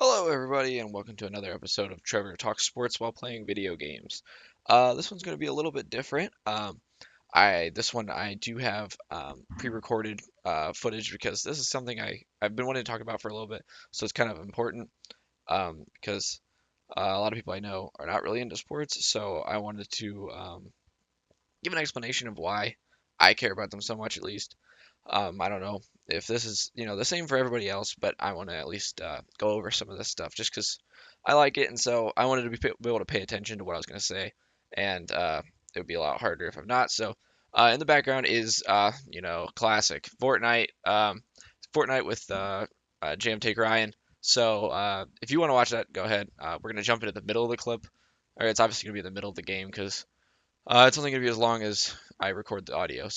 Hello, everybody, and welcome to another episode of Trevor Talks Sports while playing video games. This one's going to be a little bit different. This one I do have pre-recorded footage because this is something I've been wanting to talk about for a little bit, so it's kind of important because a lot of people I know are not really into sports, so I wanted to give an explanation of why I care about them so much, at least. I don't know if this is, the same for everybody else, but I want to at least go over some of this stuff just because I like it, and so I wanted to be able to pay attention to what I was going to say, and it would be a lot harder if I'm not. So, in the background is, classic Fortnite, Fortnite with JMTake Ryan. So, if you want to watch that, go ahead. We're going to jump into the middle of the clip, or it's obviously going to be in the middle of the game because it's only going to be as long as I record the audio.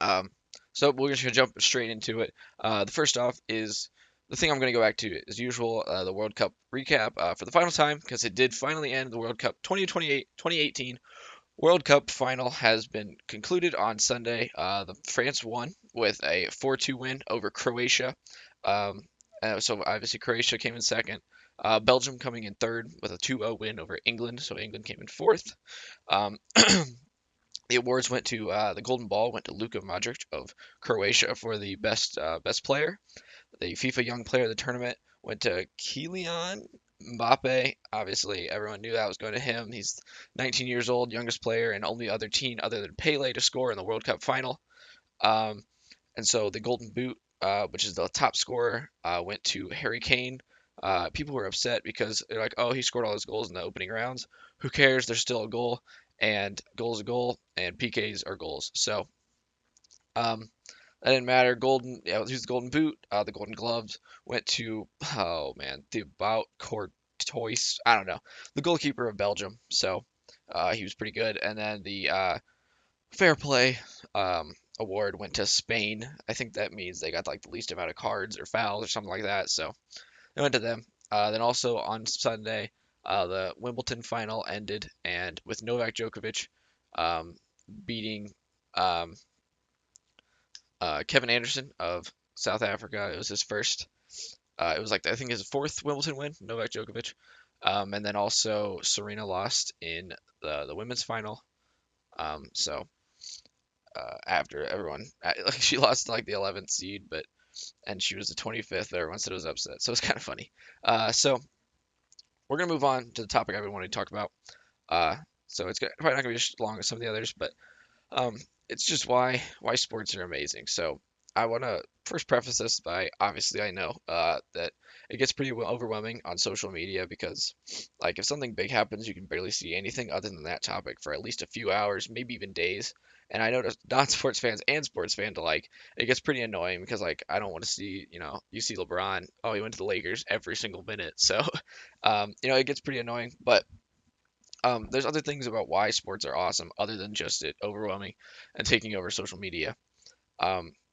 Um, so we're just gonna jump straight into it. The first off is the thing I'm gonna go back to as usual, the World Cup recap for the final time because it did finally end. The World Cup 2018 World Cup final has been concluded on Sunday. The France won with a 4-2 win over Croatia. Um, so obviously Croatia came in second. Belgium coming in third with a 2-0 win over England. So England came in fourth. Um, The awards went to the Golden Ball went to Luka Modric of Croatia for the best player. The FIFA Young Player of the tournament went to Kylian Mbappe. Obviously, everyone knew that was going to him. He's 19 years old, youngest player, and only other teen other than Pele to score in the World Cup final. Um, and so the Golden Boot, which is the top scorer, went to Harry Kane. People were upset because they're like, oh, he scored all his goals in the opening rounds. Who cares? There's still a goal, and goal is a goal, and PKs are goals. So um, that didn't matter. Golden, yeah, who's the Golden Boot? The Golden Gloves went to, oh man, the about Courtois. I don't know, the goalkeeper of Belgium. So he was pretty good. And then the Fair Play award went to Spain. I think that means they got like the least amount of cards or fouls or something like that. So it went to them. Then also on Sunday, the Wimbledon final ended, and with Novak Djokovic um, beating um, Kevin Anderson of South Africa. It was his first. It was like I think his fourth Wimbledon win, Novak Djokovic. And then also Serena lost in the women's final. After everyone, like she lost to like the 11th seed, and she was the 25th. But everyone said it was upset, so it's kind of funny. So we're gonna move on to the topic I've been wanting to talk about. Uh, so it's probably not gonna be as long as some of the others, but um, it's just why sports are amazing. So I want to first preface this by obviously I know that it gets pretty overwhelming on social media because like if something big happens, you can barely see anything other than that topic for at least a few hours, maybe even days. And I noticed non-sports fans and sports fans alike, it gets pretty annoying because like I don't want to see, you see LeBron, oh he went to the Lakers every single minute. So it gets pretty annoying, but there's other things about why sports are awesome other than just it overwhelming and taking over social media.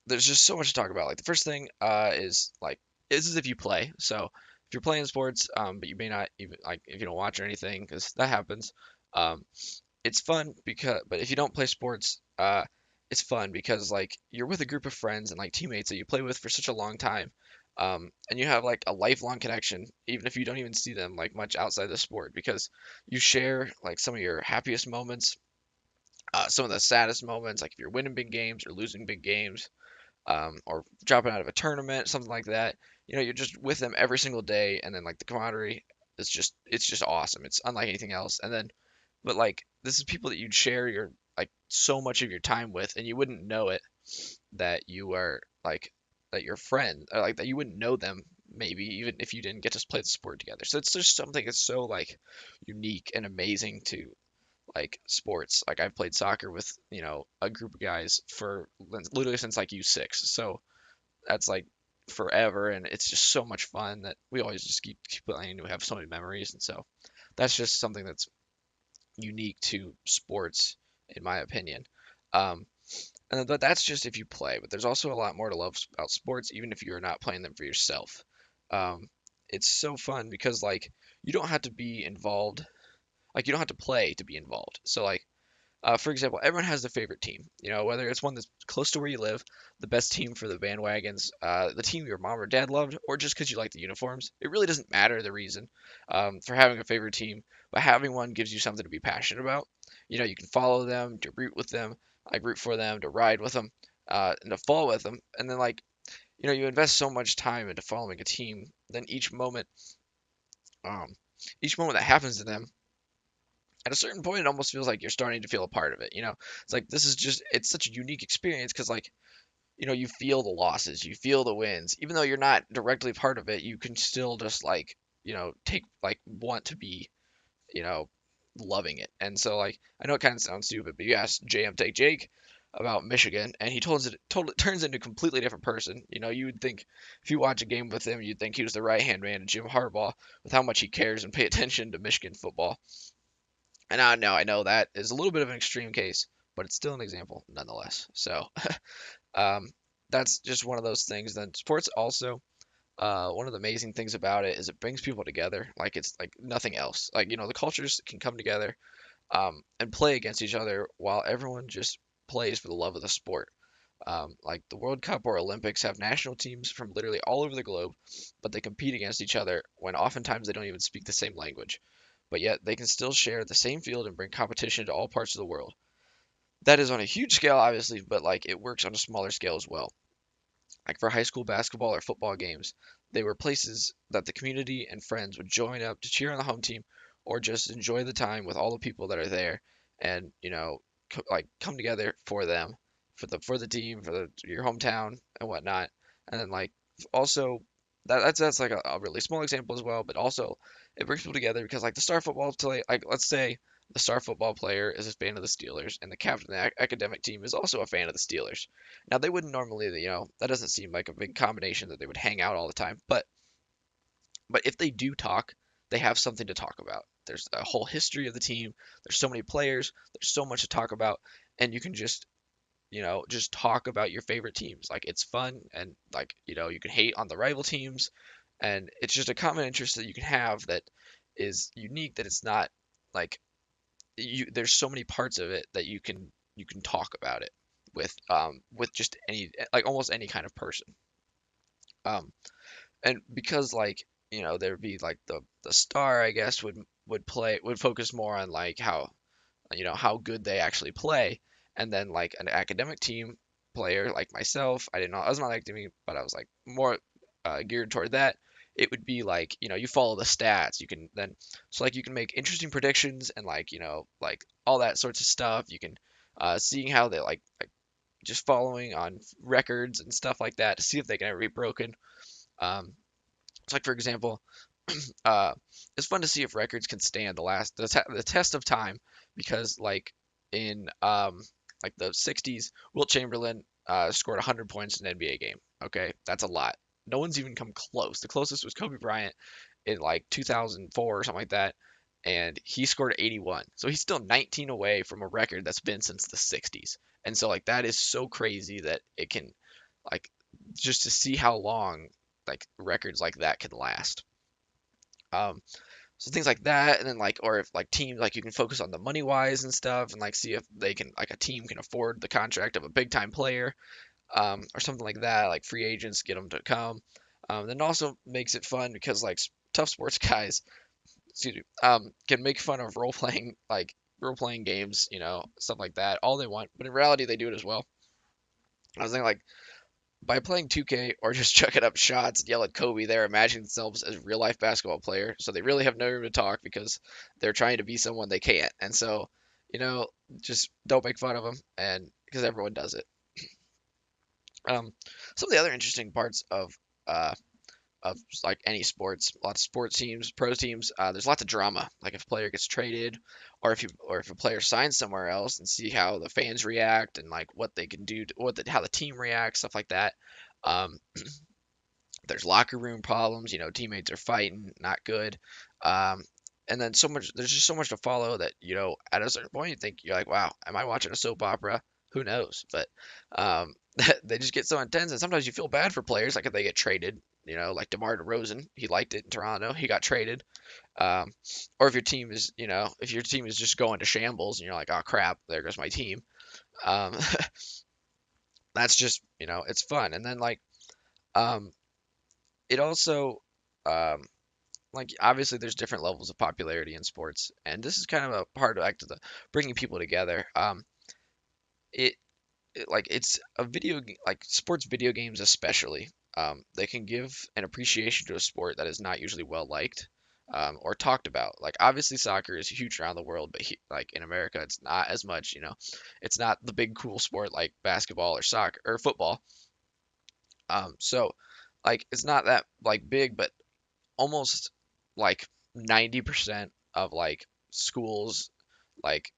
There's just so much to talk about. Like the first thing is like this is if you play. So if you're playing sports, but you may not even like if you don't watch or anything because that happens. Um, it's fun because but if you don't play sports, it's fun because like you're with a group of friends and like teammates that you play with for such a long time. And you have like a lifelong connection, even if you don't even see them like much outside the sport, because you share like some of your happiest moments, some of the saddest moments, like if you're winning big games or losing big games, or dropping out of a tournament, something like that. You're just with them every single day, and then like the camaraderie is it's just awesome. It's unlike anything else. And then, but like this is people that you'd share your like so much of your time with, and you wouldn't know it that you are like that your friend or like that you wouldn't know them maybe even if you didn't get to play the sport together. So it's just something that's so like unique and amazing to like sports. Like I've played soccer with, a group of guys for literally since like U6. So that's like forever and it's just so much fun that we always just keep playing. We have so many memories and so that's just something that's unique to sports in my opinion. Um, but that's just if you play, but there's also a lot more to love about sports even if you're not playing them for yourself. Um, it's so fun because like you don't have to be involved, like you don't have to play to be involved. So like For example, everyone has their favorite team. Whether it's one that's close to where you live, the best team for the bandwagons, the team your mom or dad loved, or just because you like the uniforms. It really doesn't matter the reason for having a favorite team, but having one gives you something to be passionate about. You can follow them, to root with them, like root for them, to ride with them, and to fall with them. And then you invest so much time into following a team, then um, each moment that happens to them at a certain point, it almost feels like you're starting to feel a part of it. It's like it's such a unique experience because, you feel the losses, you feel the wins, even though you're not directly part of it, you can still just take want to be, you know, loving it. And so, I know it kind of sounds stupid, but you asked JMTake Jake about Michigan, and he totally turns into a completely different person. You would think if you watch a game with him, you'd think he was the right hand man to Jim Harbaugh with how much he cares and pay attention to Michigan football. And I know that is a little bit of an extreme case, but it's still an example nonetheless. So um, that's just one of those things. Then sports also, one of the amazing things about it is it brings people together. Like it's like nothing else. The cultures can come together and play against each other while everyone just plays for the love of the sport. Like the World Cup or Olympics have national teams from literally all over the globe, but they compete against each other when oftentimes they don't even speak the same language. But yet they can still share the same field and bring competition to all parts of the world. That is on a huge scale, obviously, but it works on a smaller scale as well. Like for high school basketball or football games, they were places that the community and friends would join up to cheer on the home team or just enjoy the time with all the people that are there and, come together for them, for the team, your hometown and whatnot. And then also that's like a really small example as well, but also it brings people together because the star football play, let's say the star football player is a fan of the Steelers and the captain of the academic team is also a fan of the Steelers. Now they wouldn't normally, that doesn't seem like a big combination that they would hang out all the time, but if they do talk, they have something to talk about. There's a whole history of the team. There's so many players. There's so much to talk about, and you can just talk about your favorite teams. Like it's fun, and you can hate on the rival teams, and it's just a common interest that you can have that is unique. That it's not like there's so many parts of it that you can talk about it with just any almost any kind of person. Um, and because there'd be the star, I guess, would focus more on how good they actually play, and then an academic team player like myself, I was not academic, but I was more geared toward that. It would be you follow the stats. You can then so you can make interesting predictions and all that sorts of stuff. You can seeing how they just following on records and stuff like that to see if they can ever be broken. Um, it's for example, uh, it's fun to see if records can stand the test of time because in the 60s, Wilt Chamberlain scored 100 points in an NBA game. Okay, that's a lot. No one's even come close. The closest was Kobe Bryant in 2004 or something like that, and he scored 81. So he's still 19 away from a record that's been since the 60s. And so that is so crazy that it can like just to see how long records like that can last. Um, so things like that, and then or if teams you can focus on the money wise and stuff, and see if they can a team can afford the contract of a big time player, or something like that. Like free agents get them to come. Then also makes it fun because tough sports guys, excuse me, can make fun of role playing games, stuff like that, all they want, but in reality they do it as well. I was thinking by playing 2K or just chucking up shots and yell at Kobe, they're imagining themselves as a real life basketball player. So they really have no room to talk because they're trying to be someone they can't. And so, you know, just don't make fun of them, and because everyone does it. Some of the other interesting parts uh, of any sports, lots of sports teams, pro teams, there's lots of drama. Like if a player gets traded, or if a player signs somewhere else, and see how the fans react and what they can do, how the team reacts, stuff like that. Um, there's locker room problems. Teammates are fighting, not good. Um, and then there's just so much to follow that at a certain point you think you're like, wow, am I watching a soap opera? Who knows? But they just get so intense, and sometimes you feel bad for players, like if they get traded like DeMar DeRozan, he liked it in Toronto, he got traded. Um, or if your team is just going to shambles and you're like, oh crap, there goes my team. Um, that's just, it's fun. And then um, it also, um, obviously there's different levels of popularity in sports, and this is kind of a part of the bringing people together. It, it's a like sports video games especially. They can give an appreciation to a sport that is not usually well liked. Or talked about. Like obviously soccer is huge around the world, but like in America, it's not as much. It's not the big cool sport like basketball or soccer or football. So like it's not that like big, but almost like 90% of like schools, like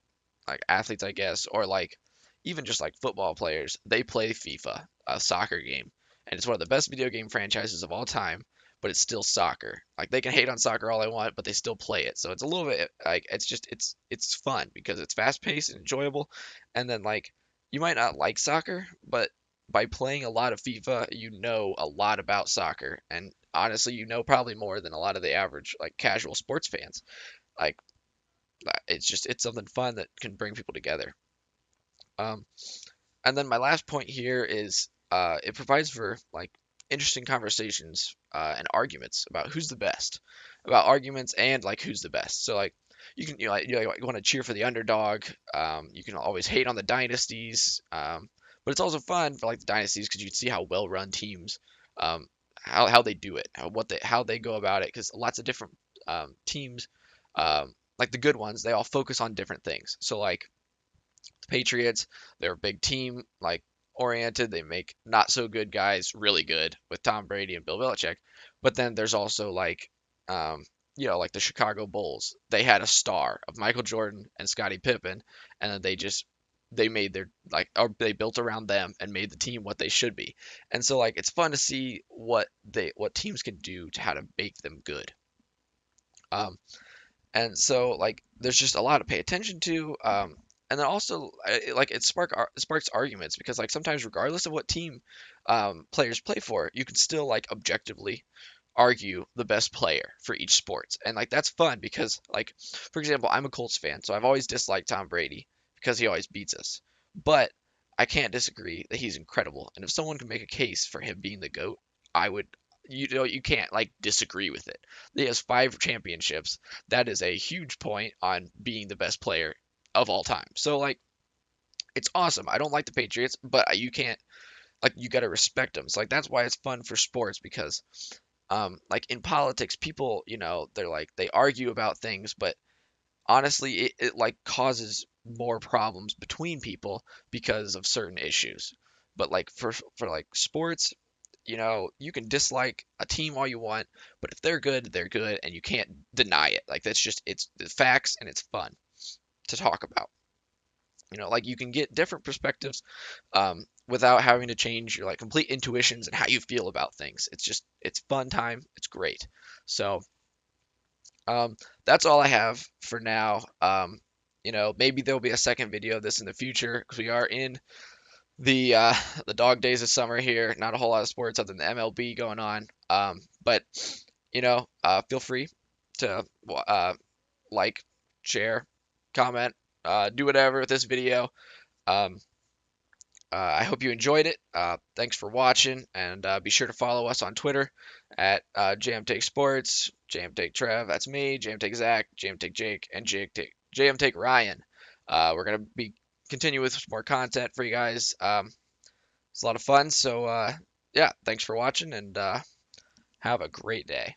athletes, I guess, or like even just like football players, they play FIFA, a soccer game, and it's one of the best video game franchises of all time. But it's still soccer. Like they can hate on soccer all they want, but they still play it. So it's a little bit like it's fun because it's fast paced and enjoyable. And then like you might not like soccer, but by playing a lot of FIFA, you know a lot about soccer, and honestly, you know probably more than a lot of the average like casual sports fans. Like it's something fun that can bring people together. Um, and then my last point here is it provides for like interesting conversations and arguments about who's the best, about arguments and like who's the best. So like you want to cheer for the underdog. You can always hate on the dynasties, but it's also fun for like the dynasties because you can see how well run teams, um, how they do it, how they go about it. Because lots of different teams, like the good ones, they all focus on different things. So like the Patriots, they're a big team, like oriented. They make not so good guys really good with Tom Brady and Bill Belichick. But then there's also um, like the Chicago Bulls. They had a star of Michael Jordan and Scottie Pippen, and then they made their or they built around them and made the team what they should be. And so like it's fun to see what teams can do to how to make them good. Um, and so like there's just a lot to pay attention to. And then also like it sparks arguments because like sometimes regardless of what team players play for, you can still like objectively argue the best player for each sport. And like that's fun because like for example, I'm a Colts fan, so I've always disliked Tom Brady because he always beats us. But I can't disagree that he's incredible. And if someone can make a case for him being the GOAT, I would you can't like disagree with it. He has 5 championships. That is a huge point on being the best player of all time. So like it's awesome. I don't like the Patriots, but you can't like you got to respect them. So like that's why it's fun for sports because like in politics, people, they're like they argue about things, but honestly, it like causes more problems between people because of certain issues. But like for like sports, you can dislike a team all you want, but if they're good, and you can't deny it. Like that's just it's the facts and it's fun to talk about. Like you can get different perspectives without having to change your like complete intuitions and how you feel about things. It's fun time. It's great. So that's all I have for now. Maybe there'll be a second video of this in the future because we are in the uh, the dog days of summer here. Not a whole lot of sports other than the MLB going on. But feel free to like, share, comment, do whatever with this video. Um, I hope you enjoyed it. Thanks for watching, and be sure to follow us on Twitter at JMTake Sports, JMTake Trev, that's me, JMTake Zach, JMTake Jake, and JMTake Ryan. We're gonna be continue with some more content for you guys. It's a lot of fun. So yeah, thanks for watching, and have a great day.